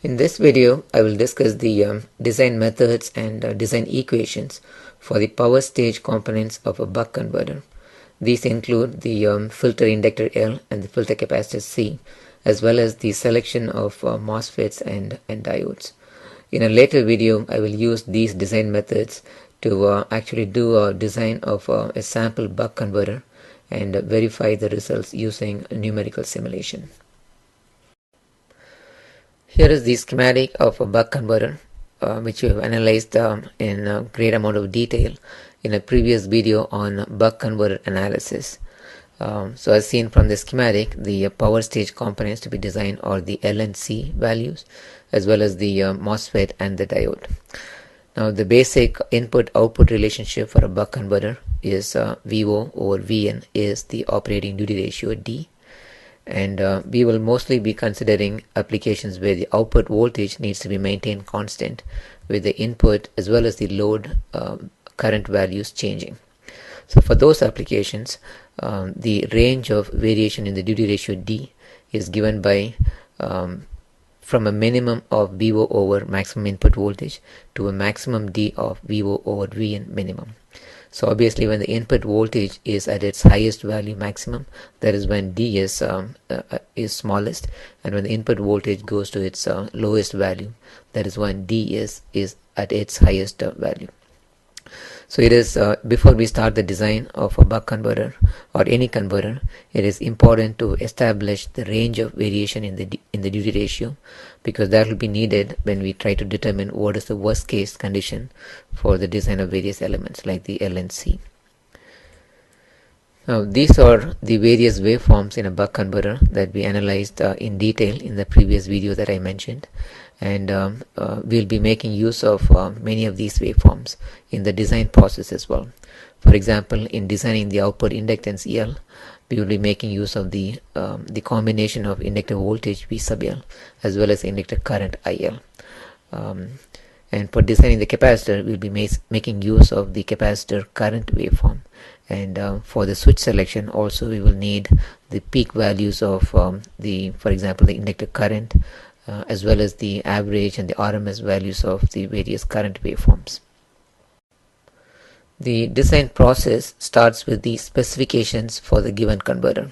In this video, I will discuss the design methods and design equations for the power stage components of a buck converter. These include the filter inductor L and the filter capacitor C, as well as the selection of MOSFETs and diodes. In a later video, I will use these design methods to actually do a design of a sample buck converter and verify the results using numerical simulation. Here is the schematic of a buck converter, which we have analyzed in a great amount of detail in a previous video on buck converter analysis. So as seen from the schematic, the power stage components to be designed are the L and C values, as well as the MOSFET and the diode. Now the basic input-output relationship for a buck converter is VO over VN is the operating duty ratio D. And we will mostly be considering applications where the output voltage needs to be maintained constant with the input as well as the load current values changing. So for those applications, the range of variation in the duty ratio D is given by from a minimum of VO over maximum input voltage to a maximum D of VO over VN minimum. So obviously when the input voltage is at its highest value maximum, that is when D is smallest, and when the input voltage goes to its lowest value, that is when D is at its highest value. So it is before we start the design of a buck converter or any converter, it is important to establish the range of variation in the duty ratio, because that will be needed when we try to determine what is the worst case condition for the design of various elements like the L and C. Now these are the various waveforms in a buck converter that we analyzed in detail in the previous video that I mentioned, and we'll be making use of many of these waveforms in the design process as well. For example, in designing the output inductance L, we will be making use of the combination of inductor voltage V sub L as well as inductor current IL. And for designing the capacitor, we'll be making use of the capacitor current waveform. And for the switch selection also, we will need the peak values of for example, the inductor current as well as the average and the RMS values of the various current waveforms. The design process starts with the specifications for the given converter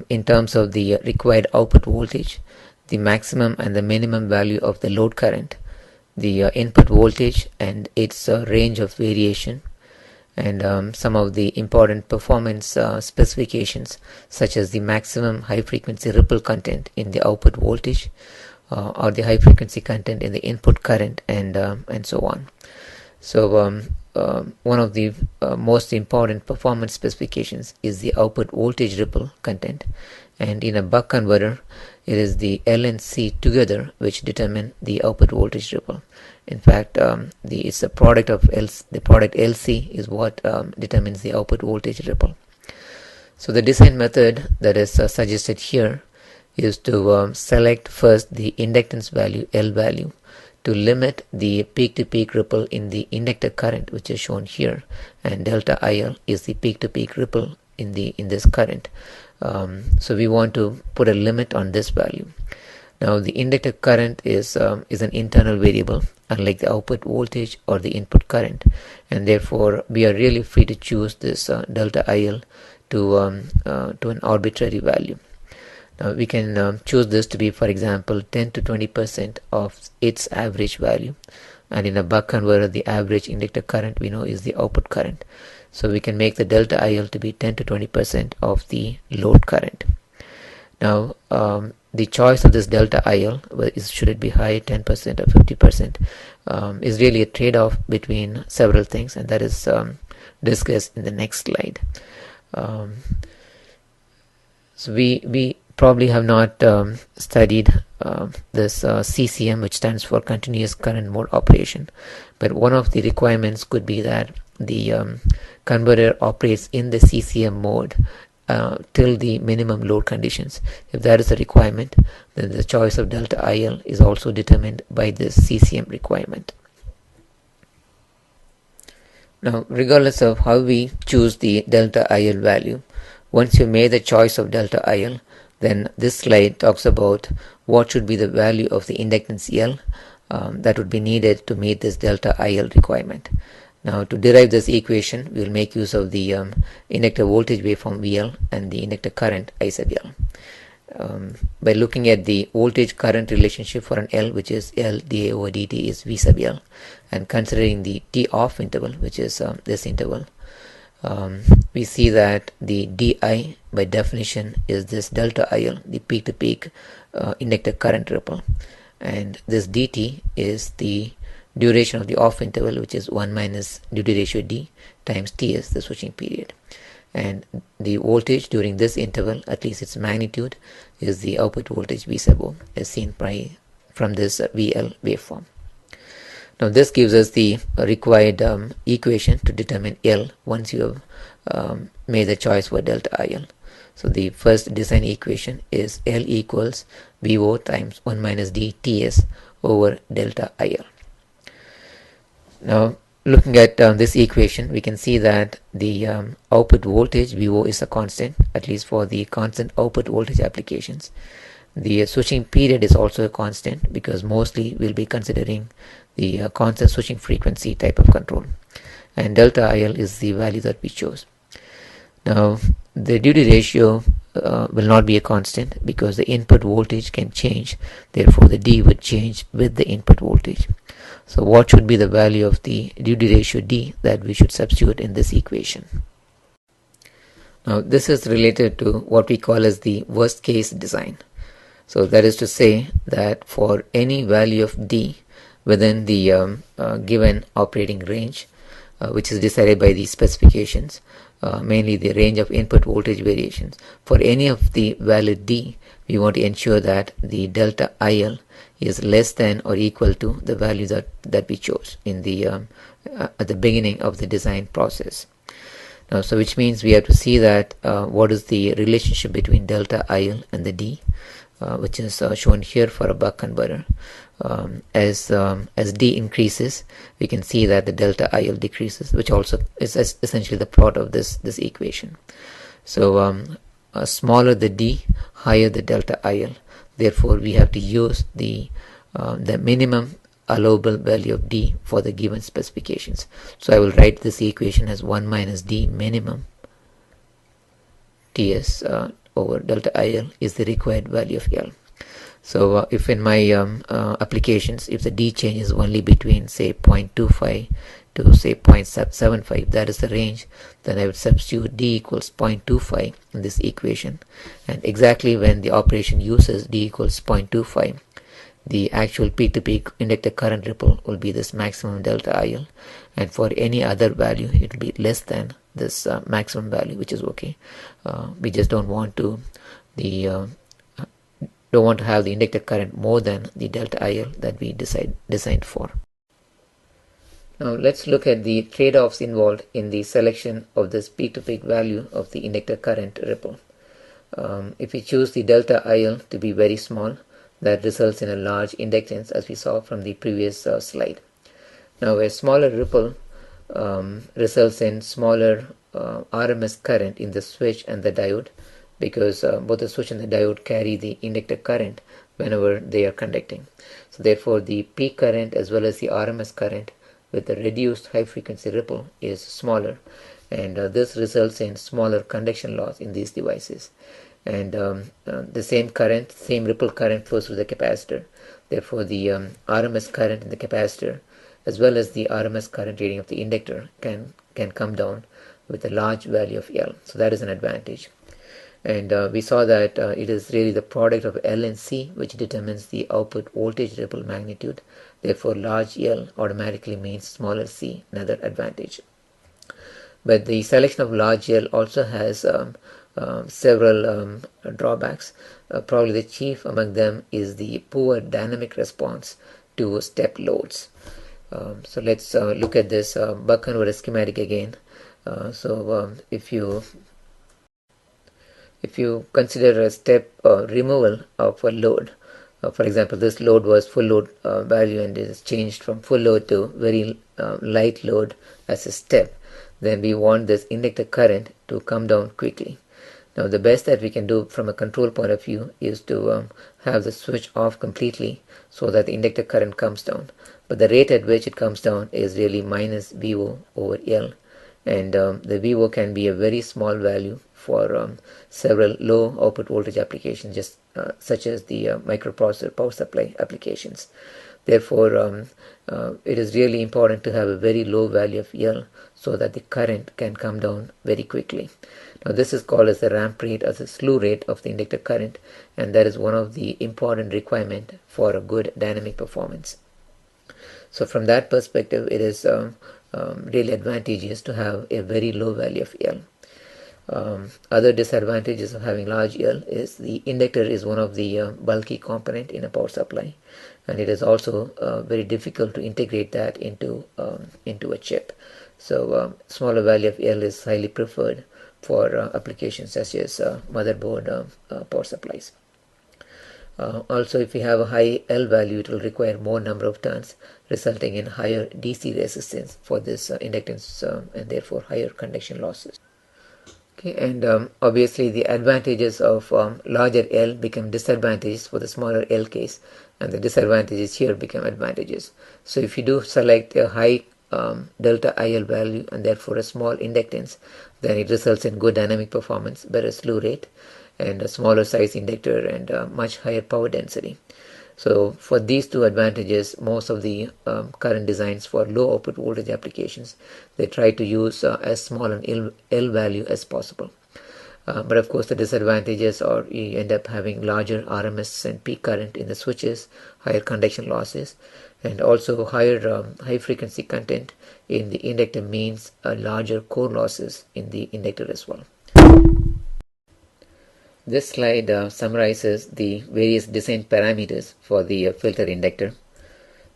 in terms of the required output voltage, the maximum and the minimum value of the load current, the input voltage and its range of variation, and some of the important performance specifications such as the maximum high frequency ripple content in the output voltage or the high frequency content in the input current, and so on. So one of the most important performance specifications is the output voltage ripple content, and in a buck converter it is the L and C together which determine the output voltage ripple. In fact, it's the product of the product LC is what determines the output voltage ripple. So the design method that is suggested here is to select first the inductance value L value to limit the peak-to-peak ripple in the inductor current, which is shown here, and delta IL is the peak-to-peak ripple in this current. So we want to put a limit on this value. Now the inductor current is an internal variable, unlike the output voltage or the input current, and therefore we are really free to choose this delta IL to an arbitrary value. Now we can choose this to be, for example, 10 to 20% of its average value, and in a buck converter the average inductor current we know is the output current. So we can make the delta IL to be 10 to 20% of the load current. Now the choice of this delta IL, should it be high, 10% or 50%, is really a trade-off between several things, and that is discussed in the next slide. So we probably have not studied this CCM, which stands for continuous current mode operation, but one of the requirements could be that the converter operates in the CCM mode till the minimum load conditions. If that is a requirement, then the choice of delta IL is also determined by this CCM requirement. Now, regardless of how we choose the delta IL value, once you made the choice of delta IL, then this slide talks about what should be the value of the inductance L that would be needed to meet this delta IL requirement. Now, to derive this equation, we will make use of the inductor voltage waveform VL and the inductor current I sub L. By looking at the voltage current relationship for an L, which is L dA over dt is V sub L, and considering the T off interval, which is this interval, we see that the di by definition is this delta IL, the peak to peak inductor current ripple, and this dt is the duration of the off interval, which is 1 minus duty ratio d times Ts, the switching period. And the voltage during this interval, at least its magnitude, is the output voltage V sub O, as seen from this VL waveform. Now this gives us the required equation to determine L once you have made the choice for delta IL. So the first design equation is L equals VO times 1 minus d Ts over delta IL. Now, looking at this equation, we can see that the output voltage VO is a constant, at least for the constant output voltage applications. The switching period is also a constant because mostly we'll be considering the constant switching frequency type of control. And delta IL is the value that we chose. Now, the duty ratio will not be a constant because the input voltage can change. Therefore, the D would change with the input voltage. So what should be the value of the duty ratio D that we should substitute in this equation? Now this is related to what we call as the worst case design. So that is to say that for any value of D within the given operating range, which is decided by the specifications, mainly the range of input voltage variations, for any of the valid D, we want to ensure that the delta IL is less than or equal to the value that we chose in the at the beginning of the design process. Now, so which means we have to see that what is the relationship between delta IL and the D, which is shown here for a buck converter. As D increases, we can see that the delta IL decreases, which also is essentially the product of this equation. So smaller the D, higher the delta IL. Therefore, we have to use the minimum allowable value of D for the given specifications. So I will write this equation as 1 minus D minimum Ts over delta IL is the required value of L. So if in my applications, if the D changes only between say 0.25 to say 0.75, that is the range, then I would substitute D equals 0.25 in this equation, and exactly when the operation uses D equals 0.25, the actual peak to peak inductor current ripple will be this maximum delta IL, and for any other value it will be less than this maximum value, which is okay. We just don't want to have the inductor current more than the delta IL that we designed for. Now let's look at the trade-offs involved in the selection of this peak-to-peak value of the inductor current ripple. If we choose the delta IL to be very small, that results in a large inductance, as we saw from the previous slide. Now a smaller ripple results in smaller RMS current in the switch and the diode, because both the switch and the diode carry the inductor current whenever they are conducting. So therefore the peak current as well as the RMS current with the reduced high frequency ripple is smaller, and this results in smaller conduction loss in these devices. And the same ripple current flows through the capacitor. Therefore the RMS current in the capacitor as well as the RMS current reading of the inductor can come down with a large value of L. So that is an advantage. And we saw that it is really the product of L and C which determines the output voltage ripple magnitude. Therefore large L automatically means smaller C, another advantage. But the selection of large L also has several drawbacks. Probably the chief among them is the poor dynamic response to step loads. So let's look at this buck converter schematic again. If you consider a step removal of a load, for example, this load was full load value and it is changed from full load to very light load as a step, then we want this inductor current to come down quickly. Now the best that we can do from a control point of view is to have the switch off completely so that the inductor current comes down. But the rate at which it comes down is really minus VO over L. And the VO can be a very small value for several low output voltage applications, just such as the microprocessor power supply applications. Therefore, it is really important to have a very low value of L so that the current can come down very quickly. Now this is called as the ramp rate, as a slew rate of the inductor current, and that is one of the important requirement for a good dynamic performance. So from that perspective, it is really advantageous to have a very low value of L. Other disadvantages of having large L is the inductor is one of the bulky component in a power supply, and it is also very difficult to integrate that into a chip. So smaller value of L is highly preferred for applications such as motherboard power supplies. Also, if we have a high L value, it will require more number of turns, resulting in higher DC resistance for this inductance and therefore higher conduction losses. Okay, and obviously the advantages of larger L become disadvantages for the smaller L case, and the disadvantages here become advantages. So if you do select a high delta IL value and therefore a small inductance, then it results in good dynamic performance, better slew rate, and a smaller size inductor and much higher power density. So for these two advantages, most of the current designs for low output voltage applications, they try to use as small an L value as possible. But of course the disadvantages are you end up having larger RMS and peak current in the switches, higher conduction losses, and also higher high frequency content in the inductor means larger core losses in the inductor as well. This slide summarizes the various design parameters for the filter inductor.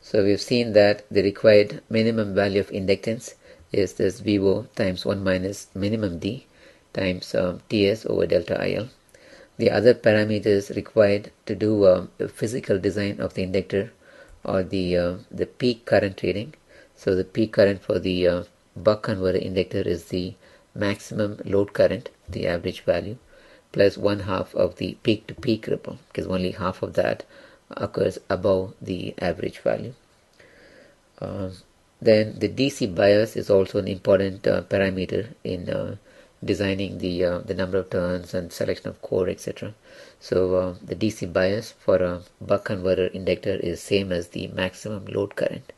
So we've seen that the required minimum value of inductance is this VO times 1 minus minimum D times TS over delta IL. The other parameters required to do a physical design of the inductor are the peak current rating. So the peak current for the buck converter inductor is the maximum load current, the average value, plus 1/2 of the peak to peak ripple, because only half of that occurs above the average value. Then the DC bias is also an important parameter in designing the number of turns and selection of core, etc. So the DC bias for a buck converter inductor is same as the maximum load current.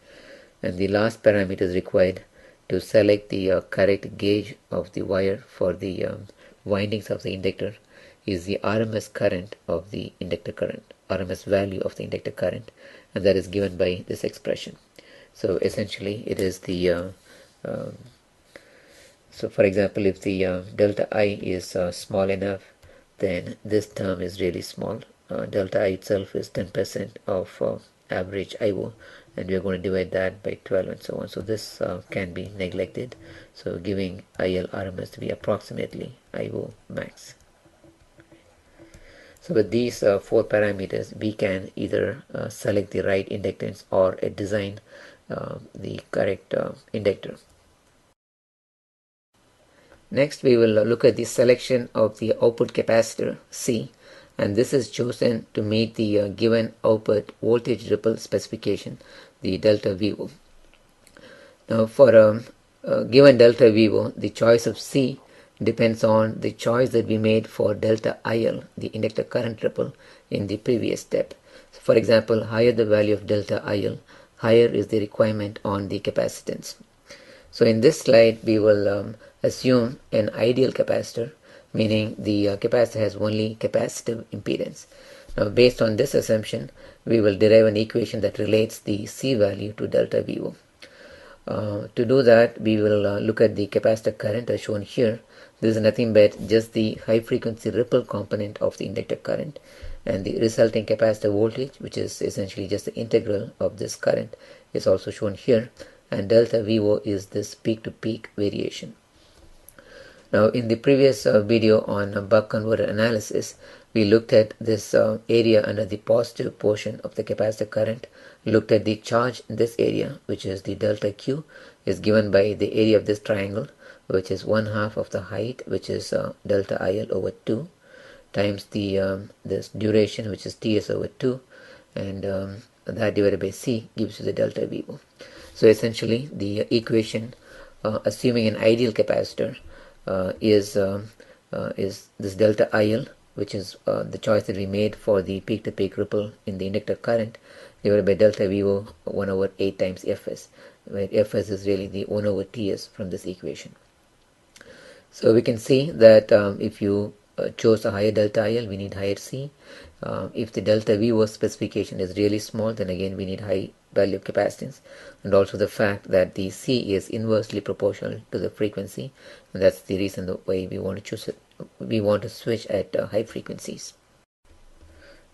And the last parameter is required to select the correct gauge of the wire for the windings of the inductor is the RMS current of the inductor current, RMS value of the inductor current, and that is given by this expression. So essentially it is the so for example, if the delta I is small enough, then this term is really small. Delta I itself is 10% of average IO, and we are going to divide that by 12 and so on. So this can be neglected, so giving IL RMS to be approximately IO max. So with these 4 parameters, we can either select the right inductance or design the correct inductor. Next, we will look at the selection of the output capacitor C, and this is chosen to meet the given output voltage ripple specification, the delta VO. Now for a given delta VO, the choice of C depends on the choice that we made for delta IL, the inductor current ripple, in the previous step. So for example, higher the value of delta IL, higher is the requirement on the capacitance. So in this slide, we will assume an ideal capacitor, meaning the capacitor has only capacitive impedance. Now based on this assumption, we will derive an equation that relates the C value to delta VO. To do that, we will look at the capacitor current as shown here. This is nothing but just the high frequency ripple component of the inductor current, and the resulting capacitor voltage, which is essentially just the integral of this current, is also shown here, and delta VO is this peak to peak variation. Now in the previous video on buck converter analysis, we looked at this area under the positive portion of the capacitor current, looked at the charge in this area, which is the delta Q, is given by the area of this triangle which is 1/2 of the height, which is delta IL over 2, times the this duration, which is Ts over 2, and that divided by C gives you the delta VO. So essentially the equation, assuming an ideal capacitor, is this delta IL, which is the choice that we made for the peak-to-peak ripple in the inductor current, divided by delta VO 1 over 8 times Fs, where Fs is really the 1 over Ts from this equation. So we can see that if you chose a higher delta IL, we need higher C. If the delta VO specification is really small, then again we need high value of capacitance, and also the fact that the C is inversely proportional to the frequency, and that's the reason why we want to choose it. We want to switch at high frequencies.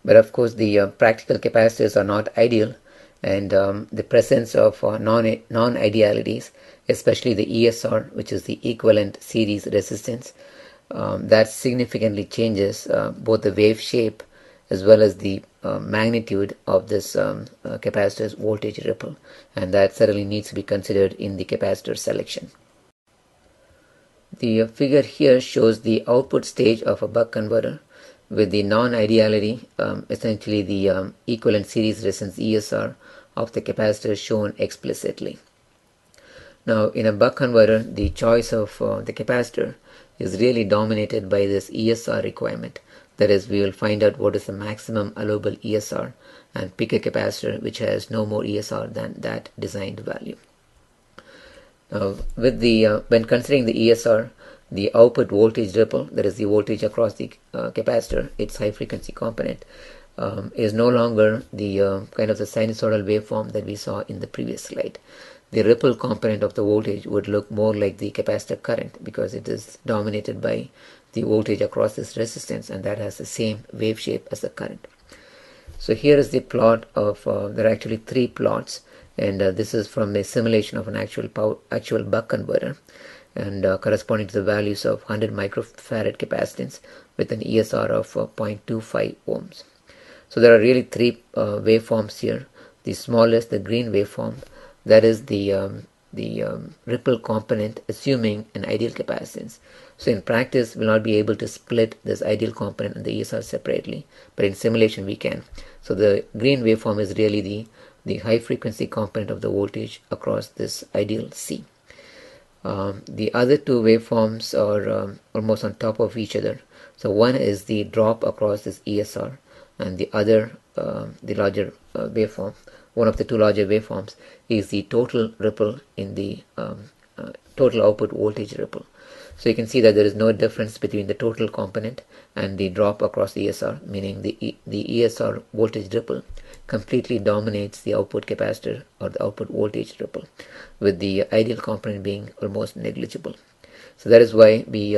But of course the practical capacitors are not ideal, and the presence of non-idealities, especially the ESR, which is the equivalent series resistance, that significantly changes both the wave shape as well as the magnitude of this capacitor's voltage ripple, and that certainly needs to be considered in the capacitor selection. The figure here shows the output stage of a buck converter with the non-ideality, essentially the equivalent series resistance ESR of the capacitor shown explicitly. Now in a buck converter, the choice of the capacitor is really dominated by this ESR requirement. That is, we will find out what is the maximum allowable ESR and pick a capacitor which has no more ESR than that designed value. Now, with the when considering the ESR, the output voltage ripple, that is the voltage across the capacitor, its high frequency component, is no longer the kind of the sinusoidal waveform that we saw in the previous slide. The ripple component of the voltage would look more like the capacitor current because it is dominated by the voltage across this resistance, and that has the same wave shape as the current. So here is the plot of, there are actually 3 plots, and this is from a simulation of an actual buck converter, and corresponding to the values of 100 microfarad capacitance with an ESR of 0.25 ohms. So there are really 3 waveforms here. The smallest, the green waveform, that is the ripple component assuming an ideal capacitance. So in practice we'll not be able to split this ideal component and the ESR separately, but in simulation we can. So the green waveform is really the high frequency component of the voltage across this ideal C. The other 2 waveforms are almost on top of each other. So one is the drop across this ESR, and the other, the larger waveform, one of the 2 larger waveforms, is the total ripple in the total output voltage ripple. So you can see that there is no difference between the total component and the drop across the ESR, meaning the ESR voltage ripple completely dominates the output capacitor or the output voltage ripple, with the ideal component being almost negligible. So that is why we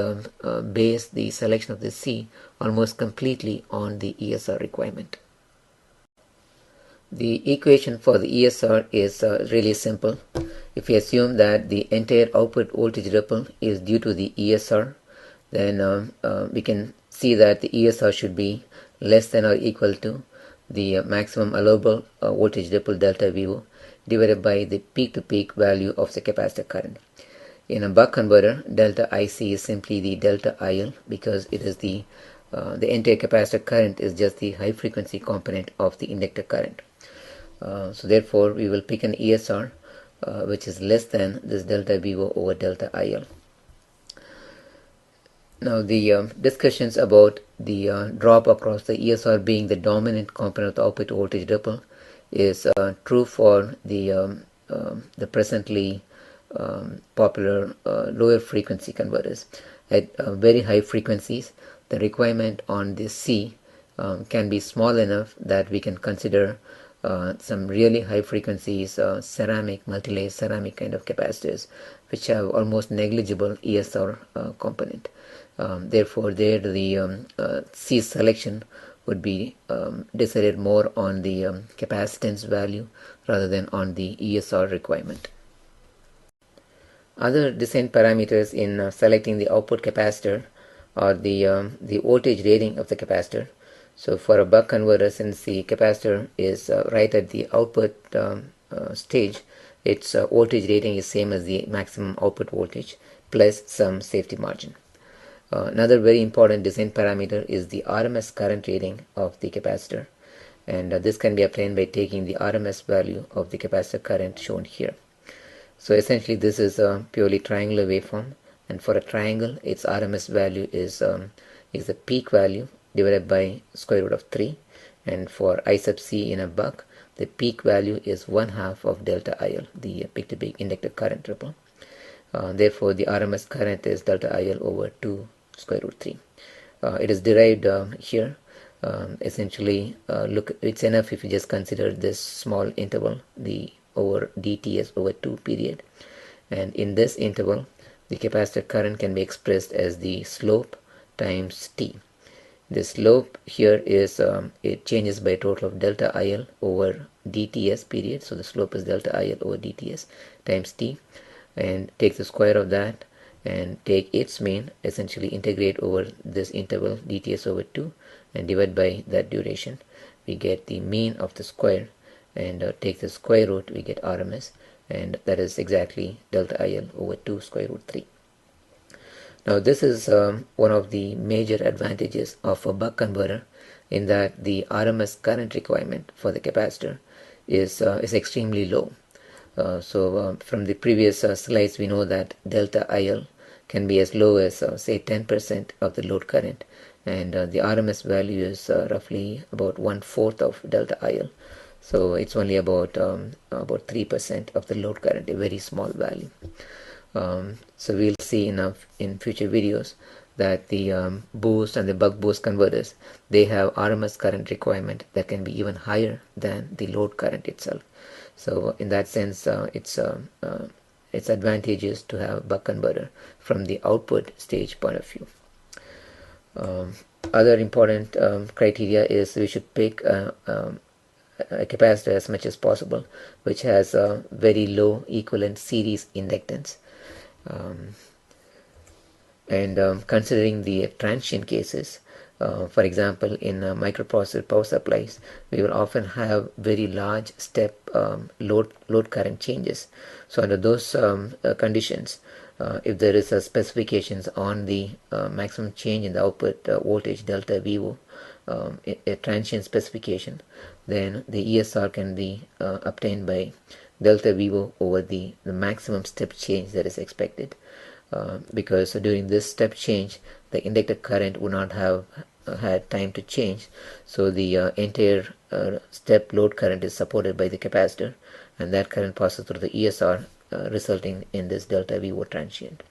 base the selection of the C almost completely on the ESR requirement. The equation for the ESR is really simple. If we assume that the entire output voltage ripple is due to the ESR, then we can see that the ESR should be less than or equal to the maximum allowable voltage ripple delta VO divided by the peak-to-peak value of the capacitor current. In a buck converter, delta IC is simply the delta IL because it is the entire capacitor current is just the high frequency component of the inductor current. So therefore we will pick an ESR which is less than this delta VO over delta IL. Now the discussions about the drop across the ESR being the dominant component of the output voltage ripple is true for the presently popular lower frequency converters. At very high frequencies, the requirement on this C can be small enough that we can consider some really high frequencies, ceramic, multi-layer ceramic kind of capacitors, which have almost negligible ESR component. Therefore, there the C selection would be decided more on the capacitance value rather than on the ESR requirement. Other design parameters in selecting the output capacitor are the voltage rating of the capacitor. So for a buck converter, since the capacitor is right at the output stage, its voltage rating is same as the maximum output voltage, plus some safety margin. Another very important design parameter is the RMS current rating of the capacitor, and this can be obtained by taking the RMS value of the capacitor current shown here. So essentially this is a purely triangular waveform, and for a triangle its RMS value is the peak value divided by square root of 3, and for I sub c in a buck the peak value is 1/2 of delta IL, the peak to peak inductor current ripple. Therefore the RMS current is delta IL over 2 square root 3. It is derived here. Essentially look, it's enough if you just consider this small interval, the over dts over 2 period, and in this interval the capacitor current can be expressed as the slope times t. The slope here is it changes by a total of delta IL over dts period, so the slope is delta IL over dts times t, and take the square of that and take its mean, essentially integrate over this interval dts over 2 and divide by that duration. We get the mean of the square, and take the square root, we get RMS, and that is exactly delta IL over 2 square root 3. Now this is one of the major advantages of a buck converter, in that the RMS current requirement for the capacitor is extremely low. From the previous slides we know that delta IL can be as low as say 10% of the load current, and the RMS value is roughly about 1/4 of delta IL. So it's only about 3% of the load current, a very small value. So we'll see in future videos that the boost and the buck boost converters, they have RMS current requirement that can be even higher than the load current itself. So in that sense it's advantageous to have buck converter from the output stage point of view. Other important criteria is we should pick a capacitor as much as possible which has a very low equivalent series inductance. Considering the transient cases, for example in microprocessor power supplies, we will often have very large step load current changes. So under those conditions, if there is a specifications on the maximum change in the output voltage delta VO, a transient specification, then the ESR can be obtained by delta VO over the maximum step change that is expected, because during this step change the inductor current would not have had time to change, so the entire step load current is supported by the capacitor, and that current passes through the ESR, resulting in this delta VO transient.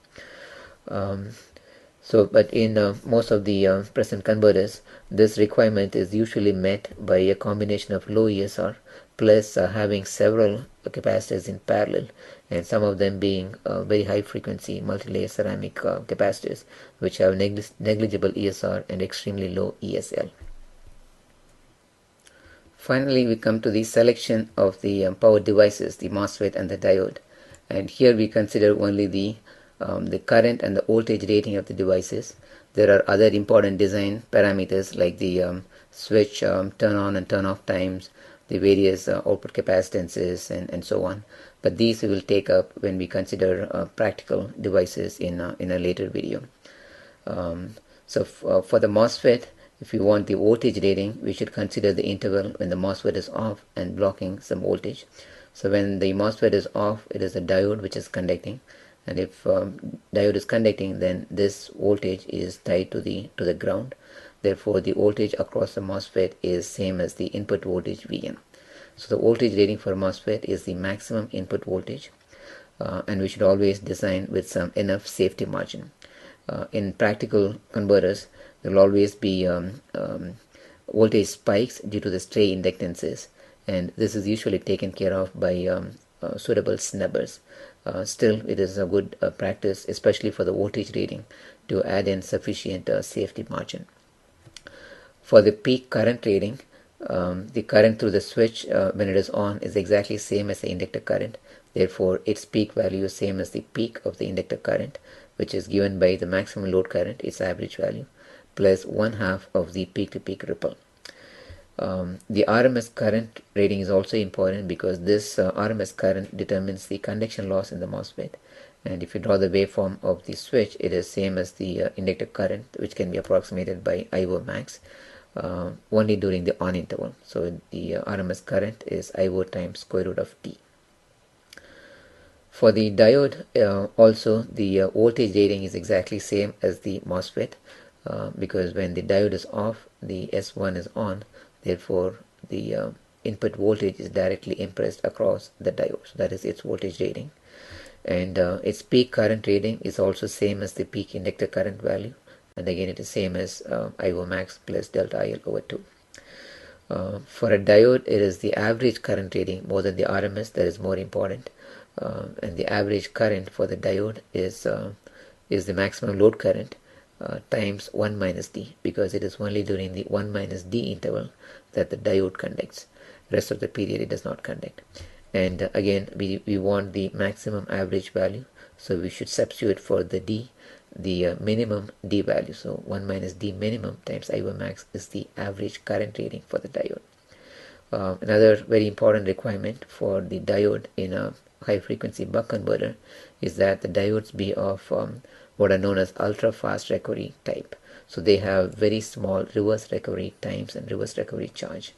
But in most of the present converters, this requirement is usually met by a combination of low ESR plus having several capacitors in parallel, and some of them being very high frequency multi-layer ceramic capacitors which have negligible ESR and extremely low ESL. Finally, we come to the selection of the power devices, the MOSFET and the diode, and here we consider only the current and the voltage rating of the devices. There are other important design parameters like the switch turn on and turn off times, the various output capacitances, and so on, but these we will take up when we consider practical devices in a later video. For the MOSFET, if you want the voltage rating, we should consider the interval when the MOSFET is off and blocking some voltage. So when the MOSFET is off, it is a diode which is conducting, and if diode is conducting, then this voltage is tied to the ground. Therefore the voltage across the MOSFET is same as the input voltage Vn. So the voltage rating for MOSFET is the maximum input voltage, and we should always design with some enough safety margin. In practical converters, there will always be voltage spikes due to the stray inductances, and this is usually taken care of by suitable snubbers. Still, it is a good practice, especially for the voltage rating, to add in sufficient safety margin. For the peak current rating, the current through the switch when it is on is exactly same as the inductor current. Therefore, its peak value is same as the peak of the inductor current, which is given by the maximum load current, its average value, plus 1/2 of the peak-to-peak ripple. The RMS current rating is also important because this RMS current determines the conduction loss in the MOSFET, And if you draw the waveform of the switch, it is same as the inductor current, which can be approximated by I/O max only during the on interval. So the RMS current is I/O times square root of T. For the diode, also the voltage rating is exactly same as the MOSFET, because when the diode is off, the S1 is on. Therefore, the input voltage is directly impressed across the diode. So that is its voltage rating. And its peak current rating is also same as the peak inductor current value. And again, it is same as I/O max plus delta IL over 2. For a diode, it is the average current rating more than the RMS that is more important. And the average current for the diode is the maximum load current times 1 minus D, because it is only during the 1 minus D interval that the diode conducts. Rest of the period it does not conduct. And again, we want the maximum average value, so we should substitute for the D the minimum D value. So 1 minus D minimum times I/O max is the average current rating for the diode. Another very important requirement for the diode in a high frequency buck converter is that the diodes be of what are known as ultra fast recovery type. So they have very small reverse recovery times and reverse recovery charge.